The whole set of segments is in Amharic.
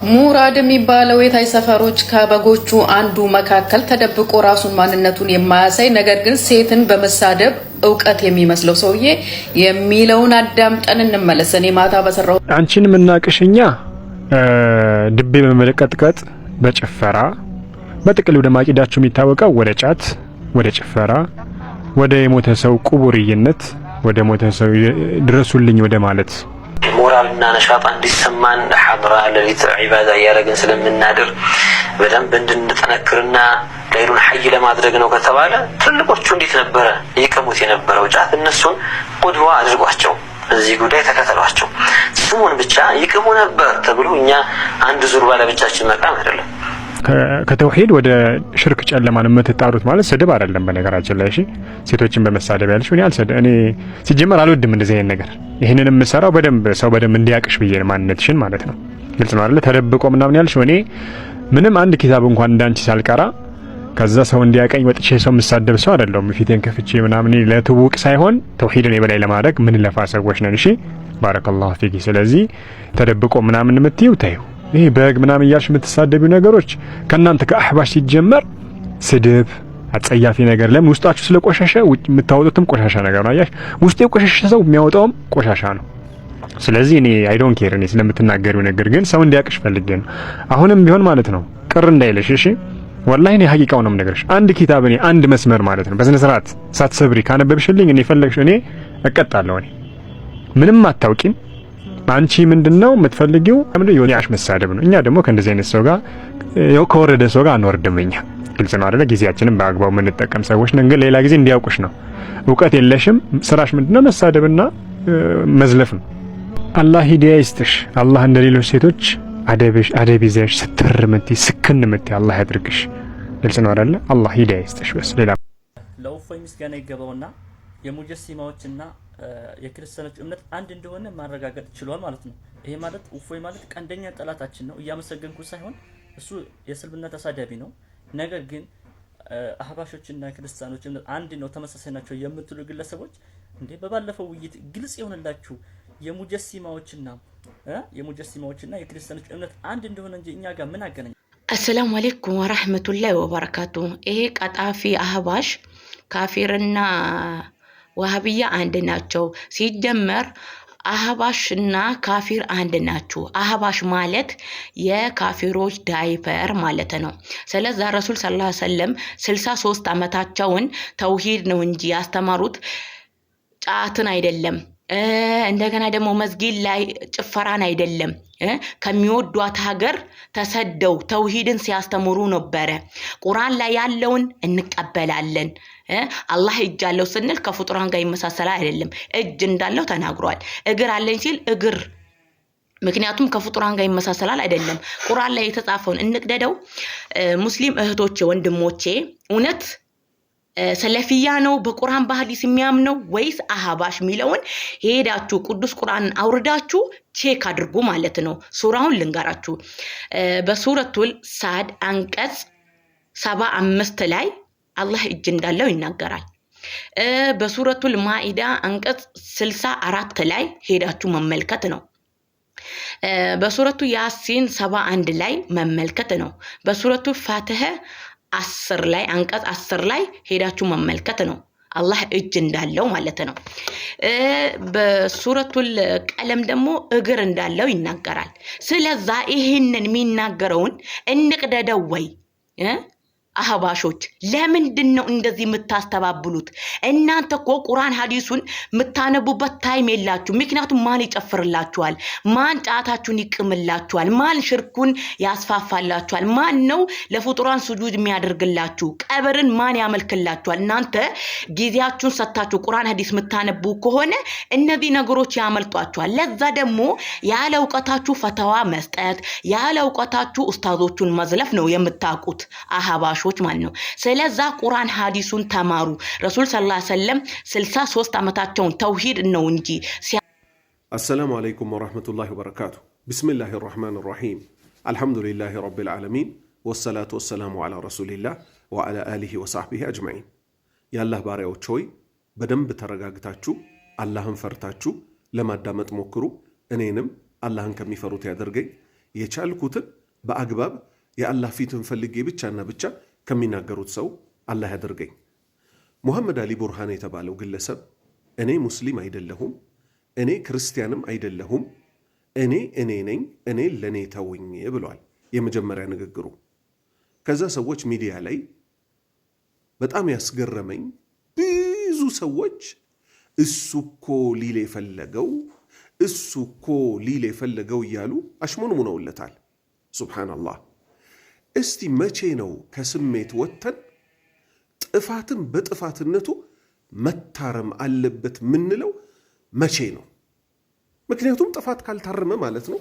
ሙራድ የሚባለው የታይ ሰፈሮች ከበጎቹ አንዱ መካከል ተደብቆ ራሱን ማንነቱን የማያሳይ ነገር ግን ሴትን በመሳደብ ዕውቀት የሚመስለው ሰውዬ የሚለውን አዳምጠን እንመለስ። እኔ ማታ በሰራው አንቺን ምናቅሽኛ ድቤ በመለቀጥቀጥ በጭፈራ በጥቅል ወደ ማቂዳችሁ የሚታወቀው ወደ ጫት፣ ወደ ጭፈራ፣ ወደ የሞተ ሰው ቁቡርይነት፣ ወደ ሞተ ሰው ድረሱልኝ ወደ ማለት ሞራልና ነሻጣ እንዲሰማን ሐድራ ለሊት ዒባዳ ያረግን ስለምናድር በደንብ እንድንጠነክርና ሌሉን ሐይ ለማድረግ ነው ከተባለ ትልቆቹ እንዴት ነበረ ይቀሙት የነበረው ጫት እነሱን ቁድዋ አድርጓቸው እዚህ ጉዳይ ተከተሏቸው ስሙን ብቻ ይቀሙ ነበር ተብሎ እኛ አንድ ዙር ባለብቻችን መቃም አይደለም ከተውሂድ ወደ ሽርክ ጨለማን የምትጣሩት ማለት ስድብ አይደለም በነገራችን ላይ እሺ ሴቶችን በመሳደብ ያልሽ እኔ ሲጀመር አልወድም እንደዚህ አይነት ነገር ይሄንንም የምሰራው በደንብ ሰው በደንብ እንዲያቅሽ ብዬ ማንነትሽን ማለት ነው ግልጽ ነው አይደል ተደብቆ ምናምን ያልሽ እኔ ምንም አንድ ኪታብ እንኳን እንዳንቺ ሳልቀራ ከዛ ሰው እንዲያቀኝ ወጥቼ ሰው መሳደብ ሰው አይደለም ፊቴን ከፍቼ ምናምን ለትውቅ ሳይሆን ተውሂድን የበላይ ለማድረግ ምን ለፋ ሰዎች ነን እሺ ባረከላሁ ፊኪ ስለዚህ ተደብቆ ምናምን የምትይው ታዩ ይሄ በግ ምናምን ያልሽ የምትሳደቢው ነገሮች ከናንተ ከአህባሽ ሲጀመር ስድብ አጸያፊ ነገር ለምን ውስጣችሁ ስለቆሻሻ የምታወጡትም ቆሻሻ ነገር ነው አያሽ ውስጤ ቆሻሻ ሰው የሚያወጣውም ቆሻሻ ነው ስለዚህ እኔ አይ ዶንት ኬር እኔ ስለምትናገሪው ነገር ግን ሰው እንዲያቅሽ ፈልጌ ነው አሁንም ቢሆን ማለት ነው ቅር እንዳይልሽ እሺ ወላሂ እኔ ሐቂቃው ነው የምነግርሽ አንድ ኪታብ እኔ አንድ መስመር ማለት ነው በስነ ስርዓት ሳትሰብሪ ካነበብሽልኝ እኔ ፈለግሽ እኔ እቀጣለሁ እኔ ምንም አታውቂም አንቺ ምንድነው የምትፈልጊው ምንድነው የሆነሽ መሳደብ ነው እኛ ደግሞ ከእንደዚህ አይነት ሰው ጋር ከወረደ ሰው ጋር አንወርድምኛ ግልጽ ነው አይደል ጊዜያችንን በአግባቡ የምንጠቀም ሰዎች ነን ግን ሌላ ጊዜ እንዲያውቁሽ ነው ዕውቀት የለሽም ስራሽ ምንድነው መሳደብና መዝለፍ ነው አላህ ሂዳያ ይስጥሽ አላህ እንደሌሎች ሴቶች አደብ ይዘሽ ስትርምቲ ስክንምቲ አላህ ያድርግሽ ግልጽ ነው አይደል አላህ ሂዳያ ይስጥሽ በስ ሌላ ለውፎይ ምስጋና ይገባውና የሙጀሲማዎችና የክርስቲያኖች እምነት አንድ እንደሆነ ማረጋገጥ ችሏል ማለት ነው ይሄ ማለት ውፎይ ማለት ቀንደኛ ጠላታችን ነው እያመሰገንኩ ሳይሆን እሱ የስልምና ተሳዳቢ ነው ነገር ግን አህባሾችና ክርስቲያኖች አንድ ነው ተመሳሳይ ናቸው የምትሉ ግለሰቦች እንዴ በባለፈው ውይይት ግልጽ ይሆንላችሁ የሙጀሲማዎችና የክርስቲያኖች እምነት አንድ እንደሆነ እንጂ እኛ ጋር ምን አገናኝ السلام عليكم ورحمة الله وبركاته إيه قطافي أهباش كافرنا وهابية عندناچو ሲጀመር አህባሽና ካፊር አንድ ናቸው አህባሽ ማለት የካፊሮች ዳይፐር ማለት ነው ስለዚህ ረሱል ሰለላሁ ዐለይሂ ወሰለም 63 አመታቸውን ተውሂድ ነው እንጂ ያስተማሩት ጫትን አይደለም እንደገና ደግሞ መስጊድ ላይ ጭፈራን አይደለም ከሚወዷት ሀገር ተሰደው ተውሂድን ሲያስተምሩ ነበር ቁርአን ላይ ያለውን እንቀበላለን አላህ እጅ አለው ስንል ከፍጡራን ጋር ይመሳሰላል አይደለም እጅ እንዳለው ተናግሯል እግር አለኝ ሲል እግር ምክንያቱም ከፍጡራን ጋር ይመሳሰላል አይደለም ቁርአን ላይ የተጻፈውን እንቅደደው ሙስሊም እህቶቼ ወንድሞቼ እውነት ሰለፊያ ነው በቁርአን በሐዲስ የሚያምነው ወይስ አህባሽ ሚለውን ሄዳችሁ ቅዱስ ቁርአንን አውርዳችሁ ቼክ አድርጉ ማለት ነው ሱራውን ልንገራችሁ በሱረቱል ሳድ አንቀጽ 75 ላይ አላህ እጅ እንዳለው ይናገራል በሱረቱል ማኢዳ አንቀጽ 64 ላይ ሄዳችሁ መመልከት ነው በሱረቱ ያሲን 71 ላይ መመልከት ነው በሱረቱ ፋቲሃ 10 ላይ አንቀጽ 10 ላይ ሄዳችሁ መመልከት ነው አላህ እጅ እንዳለው ማለት ነው በሱረቱል ቀለም ደግሞ እግር እንዳለው ይናገራል ስለዛ ይሄንን የሚናገረውን እንቅደደው ወይ አህባሾች ለምንድነው እንደዚህ የምታስተባብሉት እናንተ እኮ ቁርአን ሐዲሱን መታነቡበት ታይም የላችሁ ምክንያቱም ማን ይጨፍርላችኋል ማን ጫታችሁን ይቅምላችኋል ማን ሽርኩን ያስፋፋላችኋል ማን ነው ለፍጡራን ስጁድ የሚያደርግላችሁ ቀብርን ማን ያመልክላችኋል እናንተ ጊዜያችሁን ሰጣችሁ ቁርአን ሐዲስ መታነቡ ከሆነ እነዚህ ነገሮች ያመልጧችኋል ለዛ ደግሞ ያለ ዕውቀታችሁ ፈተዋ መስጠት ያለ ዕውቀታችሁ ኡስታዞቹን መዝለፍ ነው የምታውቁት አህባሾች ማለት ነው ስለዛ ቁርአን ሐዲሱን ተማሩ ረሱል ሰለላሁ ዐለይሂ ወሰለም 63 አመታቸውን ተውሂድ ነው እንጂ السلام عليكم ورحمة الله وبركاته بسم الله الرحمن الرحيم الحمد لله رب العالمين والصلاة والسلام على رسول الله وعلى آله وصحبه أجمعين يا الله باريوች ሆይ በደንብ ተረጋግታችሁ አላህን ፈርታችሁ ለማዳመጥ ሞክሩ እኔንም አላህን ከሚፈሩት ያደርገኝ የቻልኩትን በአግባብ የአላህ ፊትን ፈልጌ ብቻና ብቻ ከሚናገሩት ሰው አላህ ያደርገኝ። ሙሐመድ አሊ ቡርሃን የተባለው ግለሰብ እኔ ሙስሊም አይደለሁም፣ እኔ ክርስቲያንም አይደለሁም፣ እኔ ነኝ፣ እኔ ለኔ ተውኝ ብሏል የመጀመሪያ ንግግሩ። ከዛ ሰዎች ሚዲያ ላይ በጣም ያስገረመኝ ብዙ ሰዎች እሱኮ ሊል የፈለገው እያሉ አሽሞንሙነውለታል። ሱብሃንአላህ። እስቲ መቼ ነው ከስሜት ወጥተን ጥፋትን በጥፋትነቱ መታረም አለበት ምንለው? መቼ ነው? ምክንያቱም ጥፋት ካልታረመ ማለት ነው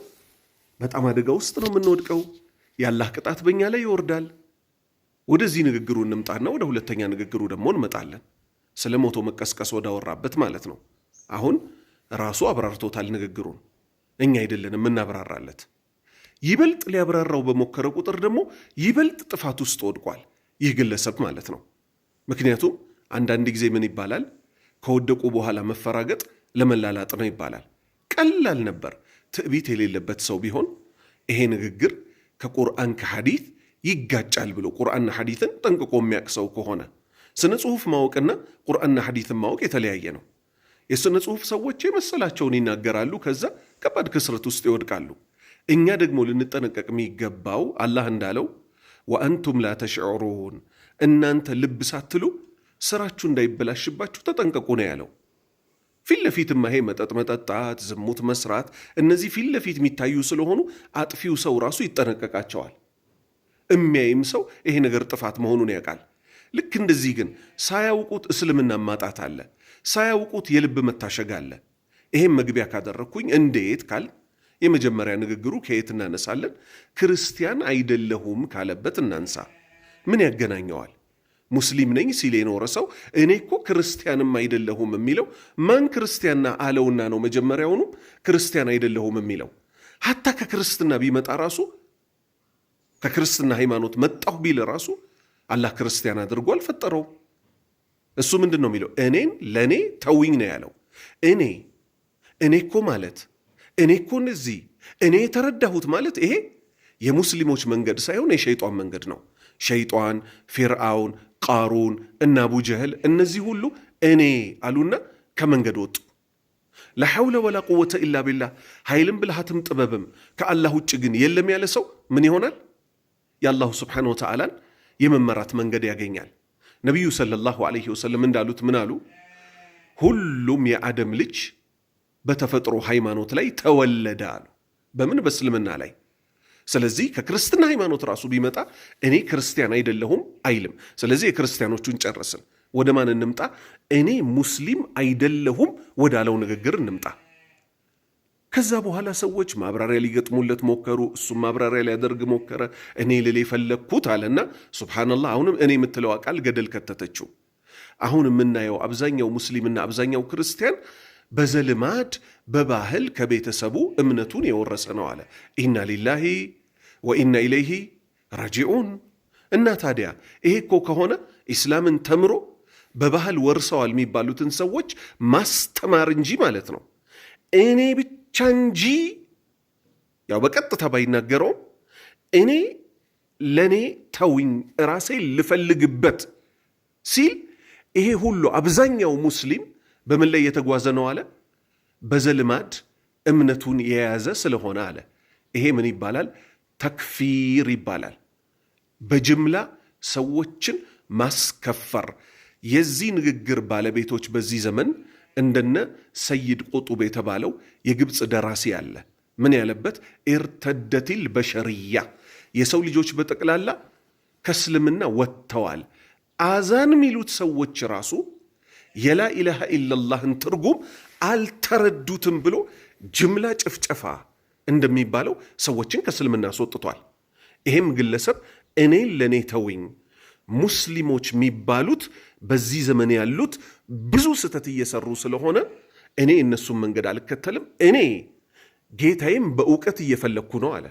በጣም አደጋ ውስጥ ነው የምንወድቀው። የአላህ ቅጣት በእኛ ላይ ይወርዳል። ወደዚህ ንግግሩ እንምጣና ወደ ሁለተኛ ንግግሩ ደግሞ እንመጣለን። ስለ ሞቶ መቀስቀስ ወዳወራበት ማለት ነው። አሁን ራሱ አብራርቶታል ንግግሩን፣ እኛ አይደለንም እናብራራለት። ይበልጥ ሊያብራራው በሞከረ ቁጥር ደግሞ ይበልጥ ጥፋት ውስጥ ወድቋል ይህ ግለሰብ ማለት ነው። ምክንያቱም አንዳንድ ጊዜ ምን ይባላል? ከወደቁ በኋላ መፈራገጥ ለመላላጥ ነው ይባላል። ቀላል ነበር ትዕቢት የሌለበት ሰው ቢሆን ይሄ ንግግር ከቁርአን ከሐዲት ይጋጫል ብሎ ቁርአንና ሐዲትን ጠንቅቆ የሚያውቅ ሰው ከሆነ። ስነ ጽሁፍ ማወቅና ቁርአንና ሐዲትን ማወቅ የተለያየ ነው። የስነ ጽሁፍ ሰዎች የመሰላቸውን ይናገራሉ፣ ከዛ ከባድ ክስረት ውስጥ ይወድቃሉ። እኛ ደግሞ ልንጠነቀቅ የሚገባው አላህ እንዳለው ወአንቱም ላ ተሽዑሩን፣ እናንተ ልብ ሳትሉ ስራችሁ እንዳይበላሽባችሁ ተጠንቀቁ ነው ያለው። ፊት ለፊትማ ይሄ መጠጥ መጠጣት፣ ዝሙት መስራት፣ እነዚህ ፊት ለፊት የሚታዩ ስለሆኑ አጥፊው ሰው ራሱ ይጠነቀቃቸዋል። የሚያይም ሰው ይሄ ነገር ጥፋት መሆኑን ያውቃል። ልክ እንደዚህ ግን ሳያውቁት እስልምና ማጣት አለ፣ ሳያውቁት የልብ መታሸግ አለ። ይሄም መግቢያ ካደረግኩኝ እንዴት ካል የመጀመሪያ ንግግሩ ከየት እናነሳለን? ክርስቲያን አይደለሁም ካለበት እናንሳ። ምን ያገናኘዋል? ሙስሊም ነኝ ሲል የኖረ ሰው እኔ እኮ ክርስቲያንም አይደለሁም የሚለው ማን ክርስቲያና አለውና ነው መጀመሪያውኑ ክርስቲያን አይደለሁም የሚለው? ሀታ ከክርስትና ቢመጣ ራሱ ከክርስትና ሃይማኖት መጣሁ ቢል ራሱ አላህ ክርስቲያን አድርጎ አልፈጠረውም። እሱ ምንድን ነው የሚለው? እኔን ለእኔ ተውኝ ነው ያለው። እኔ እኮ ማለት እኔ እኮ እነዚህ እኔ የተረዳሁት ማለት ይሄ የሙስሊሞች መንገድ ሳይሆን የሸይጧን መንገድ ነው። ሸይጧን፣ ፊርዓውን፣ ቃሩን እና አቡጀህል እነዚህ ሁሉ እኔ አሉና ከመንገድ ወጡ። ላሐውለ ወላ ቁወተ ኢላ ቢላህ፣ ኃይልም ብልሃትም ጥበብም ከአላህ ውጭ ግን የለም ያለ ሰው ምን ይሆናል? የአላሁ ስብሓነሁ ወተዓላን የመመራት መንገድ ያገኛል። ነቢዩ ሰለላሁ ዐለይሂ ወሰለም እንዳሉት ምን አሉ? ሁሉም የአደም ልጅ በተፈጥሮ ሃይማኖት ላይ ተወለደ አሉ። በምን? በእስልምና ላይ። ስለዚህ ከክርስትና ሃይማኖት ራሱ ቢመጣ እኔ ክርስቲያን አይደለሁም አይልም። ስለዚህ የክርስቲያኖቹን ጨረስን። ወደ ማን እንምጣ? እኔ ሙስሊም አይደለሁም ወዳለው ንግግር እንምጣ። ከዛ በኋላ ሰዎች ማብራሪያ ሊገጥሙለት ሞከሩ። እሱም ማብራሪያ ሊያደርግ ሞከረ። እኔ ልል የፈለግኩት አለና ሱብሃነላህ፣ አሁንም እኔ የምትለው ቃል ገደል ከተተችው። አሁን የምናየው አብዛኛው ሙስሊምና አብዛኛው ክርስቲያን በዘልማድ በባህል ከቤተሰቡ እምነቱን የወረሰ ነው አለ። ኢና ሊላሂ ወኢና ኢለይሂ ራጂዑን። እና ታዲያ ይሄ እኮ ከሆነ ኢስላምን ተምሮ በባህል ወርሰዋል የሚባሉትን ሰዎች ማስተማር እንጂ ማለት ነው። እኔ ብቻ እንጂ ያው በቀጥታ ባይናገረውም እኔ ለኔ ተውኝ ራሴ ልፈልግበት ሲል ይሄ ሁሉ አብዛኛው ሙስሊም በምን ላይ የተጓዘ ነው አለ? በዘልማድ እምነቱን የያዘ ስለሆነ አለ። ይሄ ምን ይባላል? ተክፊር ይባላል። በጅምላ ሰዎችን ማስከፈር። የዚህ ንግግር ባለቤቶች በዚህ ዘመን እንደነ ሰይድ ቁጡብ የተባለው የግብፅ ደራሲ አለ። ምን ያለበት? ኢርተደቲል በሸርያ፣ የሰው ልጆች በጠቅላላ ከእስልምና ወጥተዋል። አዛን የሚሉት ሰዎች ራሱ የላ ኢላሃ ኢለላህን ትርጉም አልተረዱትም ብሎ ጅምላ ጭፍጨፋ እንደሚባለው ሰዎችን ከእስልምና አስወጥቷል። ይሄም ግለሰብ እኔን ለእኔ ተውኝ፣ ሙስሊሞች የሚባሉት በዚህ ዘመን ያሉት ብዙ ስህተት እየሰሩ ስለሆነ እኔ እነሱን መንገድ አልከተልም፣ እኔ ጌታዬም በእውቀት እየፈለግኩ ነው አለ።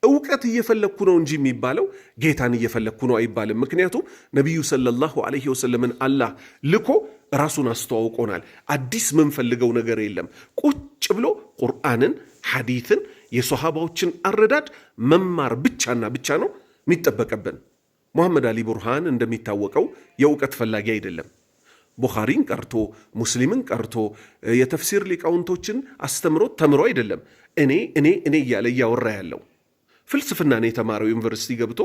እውቀት እየፈለግኩ ነው እንጂ የሚባለው ጌታን እየፈለግኩ ነው አይባልም። ምክንያቱም ነቢዩ ሰለላሁ ዐለይሂ ወሰለምን አላህ ልኮ ራሱን አስተዋውቆናል። አዲስ ምንፈልገው ነገር የለም። ቁጭ ብሎ ቁርአንን ሐዲትን የሶሃባዎችን አረዳድ መማር ብቻና ብቻ ነው የሚጠበቅብን። ሙሐመድ አሊ ቡርሃን እንደሚታወቀው የእውቀት ፈላጊ አይደለም። ቡኻሪን ቀርቶ ሙስሊምን ቀርቶ የተፍሲር ሊቃውንቶችን አስተምሮት ተምሮ አይደለም እኔ እያለ እያወራ ያለው። ፍልስፍናን የተማረው ዩኒቨርሲቲ ገብቶ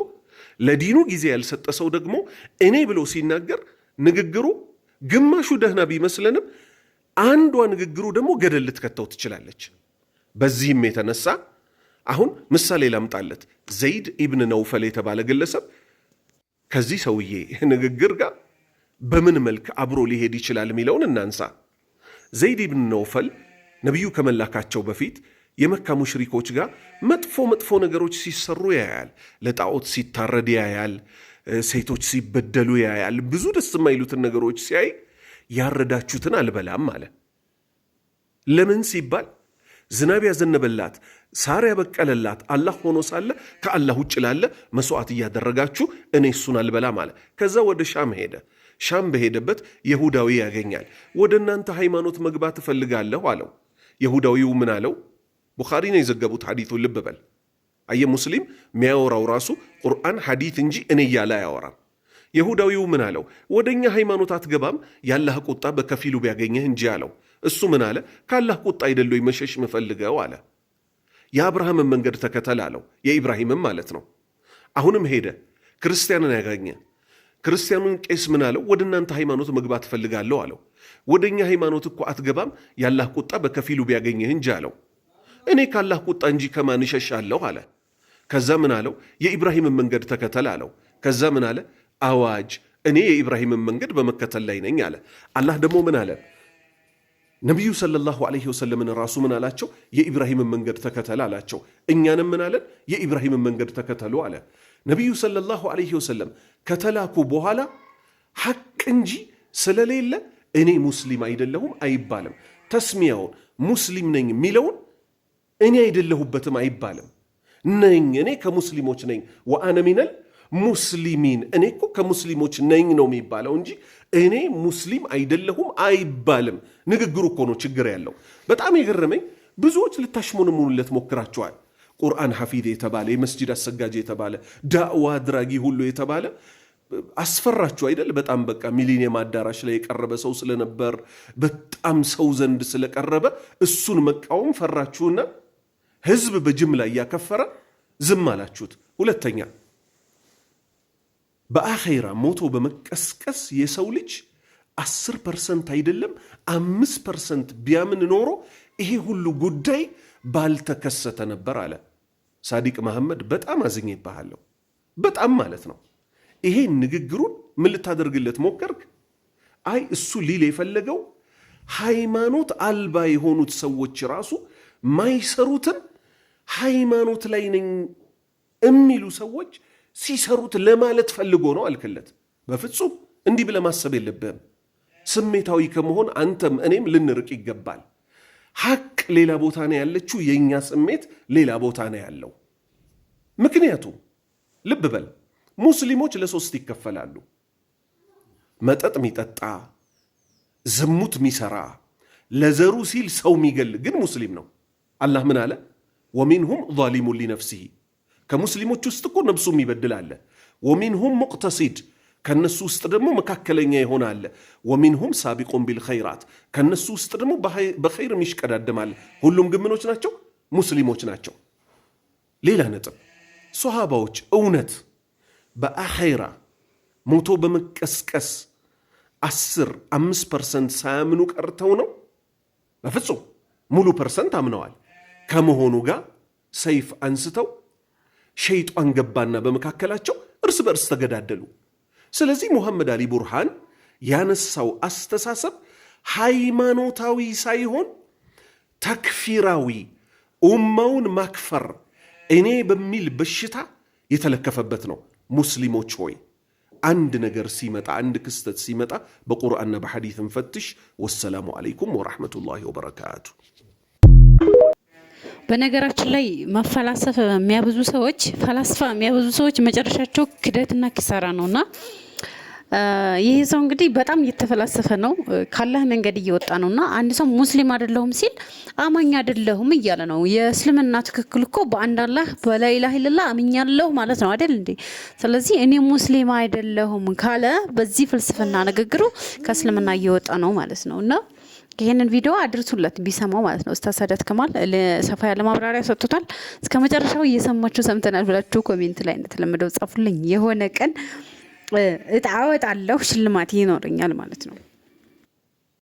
ለዲኑ ጊዜ ያልሰጠ ሰው ደግሞ እኔ ብሎ ሲናገር ንግግሩ ግማሹ ደህና ቢመስለንም አንዷ ንግግሩ ደግሞ ገደል ልትከተው ትችላለች። በዚህም የተነሳ አሁን ምሳሌ ላምጣለት። ዘይድ ኢብን ነውፈል የተባለ ግለሰብ ከዚህ ሰውዬ ንግግር ጋር በምን መልክ አብሮ ሊሄድ ይችላል የሚለውን እናንሳ። ዘይድ ኢብን ነውፈል ነቢዩ ከመላካቸው በፊት የመካ ሙሽሪኮች ጋር መጥፎ ነገሮች ሲሰሩ ያያል። ለጣዖት ሲታረድ ያያል። ሴቶች ሲበደሉ ያያል። ብዙ ደስ የማይሉትን ነገሮች ሲያይ ያረዳችሁትን አልበላም አለ። ለምን ሲባል ዝናብ ያዘነበላት ሳር ያበቀለላት አላህ ሆኖ ሳለ ከአላህ ውጭ ላለ መስዋዕት እያደረጋችሁ እኔ እሱን አልበላም አለ። ከዛ ወደ ሻም ሄደ። ሻም በሄደበት የሁዳዊ ያገኛል። ወደ እናንተ ሃይማኖት መግባት እፈልጋለሁ አለው። የሁዳዊው ምን አለው? ቡኻሪ ነው የዘገቡት ሐዲቱን ልብ በል። አየ ሙስሊም የሚያወራው ራሱ ቁርአን ሐዲት እንጂ እኔ እያለ አያወራም። የሁዳዊው ምን አለው? ወደኛ ሃይማኖት አትገባም ያላህ ቁጣ በከፊሉ ቢያገኘህ እንጂ አለው። እሱ ምን አለ? ካላህ ቁጣ አይደለ መሸሽ ምፈልገው አለ። የአብርሃምን መንገድ ተከተል አለው። የኢብራሂምም ማለት ነው። አሁንም ሄደ ክርስቲያንን ያገኘ። ክርስቲያኑን ቄስ ምን አለው? ወደ እናንተ ሃይማኖት መግባት እፈልጋለሁ አለው። ወደኛ ሃይማኖት እኮ አትገባም ያላህ ቁጣ በከፊሉ ቢያገኘህ እንጂ አለው። እኔ ካላህ ቁጣ እንጂ ከማን እሸሻለሁ አለ። ከዛ ምን አለው? የኢብራሂምን መንገድ ተከተል አለው። ከዛ ምን አለ? አዋጅ እኔ የኢብራሂምን መንገድ በመከተል ላይ ነኝ አለ። አላህ ደግሞ ምን አለ? ነቢዩ ሰለላሁ ዐለይሂ ወሰለምን ራሱ ምን አላቸው? የኢብራሂምን መንገድ ተከተል አላቸው። እኛንም ምን አለን? የኢብራሂምን መንገድ ተከተሉ አለ። ነቢዩ ሰለላሁ ዐለይሂ ወሰለም ከተላኩ በኋላ ሐቅ እንጂ ስለሌለ እኔ ሙስሊም አይደለሁም አይባልም። ተስሚያውን ሙስሊም ነኝ የሚለውን እኔ አይደለሁበትም አይባልም። ነኝ እኔ ከሙስሊሞች ነኝ፣ ወአነ ሚነል ሙስሊሚን እኔ እኮ ከሙስሊሞች ነኝ ነው የሚባለው እንጂ እኔ ሙስሊም አይደለሁም አይባልም። ንግግሩ እኮ ነው ችግር ያለው። በጣም የገረመኝ ብዙዎች ልታሽሞንሙኑለት ሞክራቸዋል። ቁርአን ሐፊዝ የተባለ የመስጂድ አሰጋጅ የተባለ ዳዕዋ አድራጊ ሁሉ የተባለ አስፈራችሁ አይደል? በጣም በቃ ሚሊኒየም አዳራሽ ላይ የቀረበ ሰው ስለነበር በጣም ሰው ዘንድ ስለቀረበ እሱን መቃወም ፈራችሁና ህዝብ በጅምላ እያከፈረ ዝም አላችሁት። ሁለተኛ በአኼራ ሞቶ በመቀስቀስ የሰው ልጅ 10% አይደለም 5% ቢያምን ኖሮ ይሄ ሁሉ ጉዳይ ባልተከሰተ ነበር አለ ሳዲቅ መሐመድ። በጣም አዝኜብሃለሁ፣ በጣም ማለት ነው። ይሄ ንግግሩን ምን ልታደርግለት ሞከርክ? አይ እሱ ሊል የፈለገው ሃይማኖት አልባ የሆኑት ሰዎች ራሱ ማይሰሩትን ሃይማኖት ላይ ነኝ የሚሉ ሰዎች ሲሰሩት ለማለት ፈልጎ ነው አልክለት። በፍጹም እንዲህ ብለህ ማሰብ የለብህም። ስሜታዊ ከመሆን አንተም እኔም ልንርቅ ይገባል። ሐቅ ሌላ ቦታ ነው ያለችው፣ የእኛ ስሜት ሌላ ቦታ ነው ያለው። ምክንያቱም ልብ በል ሙስሊሞች ለ3 ይከፈላሉ። መጠጥ የሚጠጣ፣ ዝሙት የሚሰራ፣ ለዘሩ ሲል ሰው የሚገል ግን ሙስሊም ነው። አላህ ምን አለ? ወሚንሁም ዛሊሙን ሊነፍሲሂ ከሙስሊሞች ውስጥ እኮ ነፍሱ የሚበድል አለ። ወሚንሁም ሙቅተሲድ ከነሱ ውስጥ ደግሞ መካከለኛ የሆነ አለ። ወሚንሁም ሳቢቁን ቢልኸይራት ከነሱ ውስጥ ደግሞ በኸይር የሚሽቀዳደማል። ሁሉም ግምኖች ናቸው፣ ሙስሊሞች ናቸው። ሌላ ነጥብ፣ ሶሃባዎች እውነት በአኼራ ሞቶ በመቀስቀስ 5% ሳያምኑ ቀርተው ነው? በፍጹም ሙሉ ፐርሰንት አምነዋል። ከመሆኑ ጋር ሰይፍ አንስተው ሸይጣን ገባና በመካከላቸው እርስ በርስ ተገዳደሉ። ስለዚህ ሙሐመድ አሊ ቡርሃን ያነሳው አስተሳሰብ ሃይማኖታዊ ሳይሆን ተክፊራዊ፣ ኡማውን ማክፈር እኔ በሚል በሽታ የተለከፈበት ነው። ሙስሊሞች ሆይ አንድ ነገር ሲመጣ፣ አንድ ክስተት ሲመጣ በቁርአንና በሐዲስ እንፈትሽ። ወሰላሙ አለይኩም ወራህመቱላሂ ወበረካቱ። በነገራችን ላይ መፈላሰፍ የሚያበዙ ሰዎች፣ ፈላስፋ የሚያበዙ ሰዎች መጨረሻቸው ክደትና ኪሳራ ነውና ይሄ ሰው እንግዲህ በጣም እየተፈላሰፈ ነው፣ ካላህ መንገድ እየወጣ ነውና አንድ ሰው ሙስሊም አይደለሁም ሲል አማኝ አይደለሁም እያለ ነው። የእስልምና ትክክል እኮ በአንድ አላህ በላ ኢላሀ ኢለላህ አምኛለሁ ማለት ነው አይደል እንዴ? ስለዚህ እኔ ሙስሊም አይደለሁም ካለ በዚህ ፍልስፍና ንግግሩ ከእስልምና እየወጣ ነው ማለት ነውና ይሄንን ቪዲዮ አድርሱለት ቢሰማው ማለት ነው። ኡስታዝ ሳዳት ከማል ለሰፋ ያለ ማብራሪያ ሰጥቷል። እስከ መጨረሻው እየሰማችሁ ሰምተናል ብላችሁ ኮሜንት ላይ እንደተለመደው ጻፉልኝ። የሆነ ቀን እጣ አወጣለሁ ሽልማት ይኖረኛል ማለት ነው።